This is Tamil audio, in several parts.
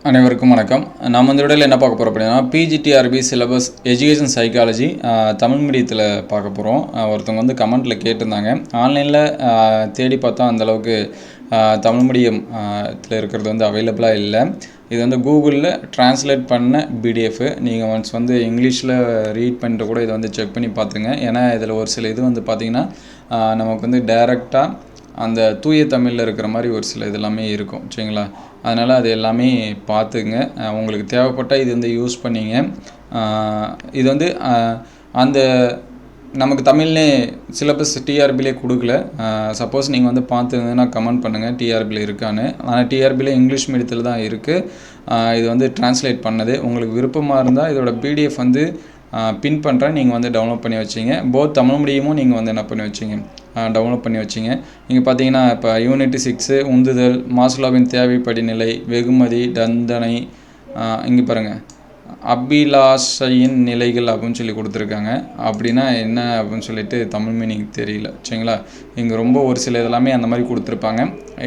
அனைவருக்கும் வணக்கம். நம்ம இந்த வீடியோவில் என்ன பார்க்க போகிறோம் அப்படின்னா, PGTRB syllabus education psychology Tamil மீடியத்தில் பார்க்க போகிறோம். ஒருத்தவங்க வந்து கமெண்ட்டில் கேட்டிருந்தாங்க. ஆன்லைனில் தேடி பார்த்தா அந்தளவுக்கு தமிழ் மீடியம் இதில் இருக்கிறது வந்து அவைலபிளாக இல்லை. இது வந்து கூகுளில் ட்ரான்ஸ்லேட் பண்ண பிடிஎஃப். நீங்கள் ஒன்ஸ் வந்து இங்கிலீஷில் ரீட் பண்ணிட்டு கூட இதை வந்து செக் பண்ணி பார்த்துங்க. ஏன்னா இதில் ஒரு சில இது வந்து பார்த்திங்கன்னா நமக்கு வந்து டைரெக்டாக அந்த தூய தமிழில் இருக்கிற மாதிரி ஒரு சில இது எல்லாமே இருக்கும், சரிங்களா? அதனால் அது எல்லாமே பார்த்துங்க. உங்களுக்கு தேவைப்பட்டால் இது வந்து யூஸ் பண்ணிங்க. இது வந்து அந்த நமக்கு தமிழ்லே சிலபஸ் டிஆர்பிலே கொடுக்கல. சப்போஸ் நீங்கள் வந்து பார்த்துருந்தீங்கன்னா கமெண்ட் பண்ணுங்கள் டிஆர்பியில் இருக்கான்னு. ஆனால் டிஆர்பியில் இங்கிலீஷ் மீடியத்தில் தான் இருக்குது. இது வந்து ட்ரான்ஸ்லேட் பண்ணது. உங்களுக்கு விருப்பமாக இருந்தால் இதோட பிடிஎஃப் வந்து பின் பண்ணுறேன், நீங்கள் வந்து டவுன்லோட் பண்ணி வச்சிங்க. போத் தமிழ் மீடியமும் நீங்கள் வந்து என்ன பண்ணி வச்சிங்க, டவுன்லோட் பண்ணி வச்சிங்க. நீங்கள் பார்த்தீங்கன்னா இப்போ யூனிட் 6 உந்துதல், மாஸ்லோவின் தேவை படிநிலை, வெகுமதி, தண்டனை, இங்கே பாருங்கள் அபிலாஷையின் நிலைகள் அப்படின்னு சொல்லி கொடுத்துருக்காங்க. அப்படின்னா என்ன அப்படின்னு சொல்லிட்டு தமிழ் மீனிங் தெரியல, சரிங்களா? இங்கே ரொம்ப ஒரு சில இதெல்லாமே அந்த மாதிரி கொடுத்துருப்பாங்க.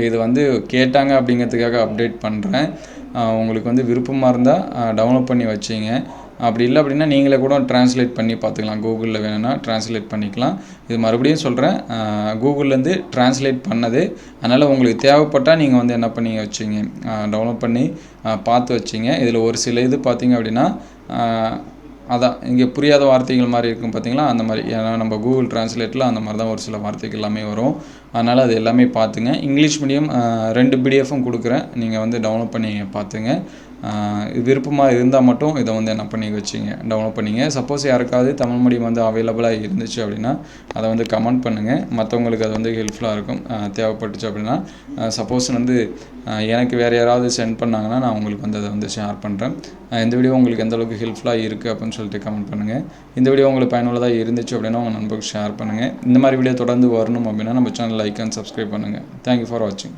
இது வந்து கேட்டாங்க அப்படிங்கிறதுக்காக அப்டேட் பண்ணுறேன். உங்களுக்கு வந்து விருப்பமாக இருந்தால் டவுன்லோட் பண்ணி வச்சிங்க. அப்படி இல்லை அப்படின்னா நீங்களே கூட ட்ரான்ஸ்லேட் பண்ணி பார்த்துக்கலாம். கூகுளில் வேணும்னா ட்ரான்ஸ்லேட் பண்ணிக்கலாம். இது மறுபடியும் சொல்கிறேன், கூகுள்லேருந்து ட்ரான்ஸ்லேட் பண்ணது. அதனால் உங்களுக்கு தேவைப்பட்டால் நீங்கள் வந்து என்ன பண்ணி வச்சிங்க, டவுன்லோட் பண்ணி பார்த்து வச்சிங்க. இதில் ஒரு சில இது பார்த்திங்க அப்படின்னா அதான் இங்கே புரியாத வார்த்தைகள் மாதிரி இருக்கும் பார்த்தீங்களா, அந்த மாதிரி. ஏன்னா நம்ம கூகுள் ட்ரான்ஸ்லேட்டில் அந்த மாதிரி தான் ஒரு சில வார்த்தைகள் எல்லாமே வரும். அதனால் அது எல்லாமே பார்த்துங்க. இங்கிலீஷ் மீடியம் 2 பிடிஎஃப்பும் கொடுக்குறேன், நீங்கள் வந்து டவுன்லோட் பண்ணி பார்த்துங்க. விருப்பமாக இருந்தால் மட்டும் இதை வந்து என்ன பண்ணி வச்சிங்க, டவுன்லோட் பண்ணிங்க. சப்போஸ் யாருக்காவது தமிழ் மீடியம் வந்து அவைலபிளாக இருந்துச்சு அப்படின்னா அதை வந்து கமெண்ட் பண்ணுங்கள். மற்றவங்களுக்கு அது வந்து ஹெல்ப்ஃபுல்லாக இருக்கும். தேவைப்பட்டுச்சு அப்படின்னா சப்போஸ் வந்து எனக்கு வேறு யாராவது சென்ட் பண்ணாங்கன்னா நான் உங்களுக்கு வந்து அதை வந்து ஷேர் பண்ணுறேன். இந்த வீடியோ உங்களுக்கு எந்த அளவுக்கு ஹெல்ப்ஃபுல்லாக இருக்குது அப்படின்னு சொல்லிட்டு கமெண்ட் பண்ணுங்கள். இந்த வீடியோ உங்களுக்கு பயனுள்ளதாக இருந்துச்சு அப்படின்னா உங்கள் நண்பருக்கு ஷேர் பண்ணுங்கள். இந்த மாதிரி வீடியோ தொடர்ந்து வரணும் அப்படின்னா நம்ம சேனல் லைக் அண்ட் சப்ஸ்கிரைப் பண்ணுங்கள். தேங்க்யூ ஃபார் வாட்சிங்.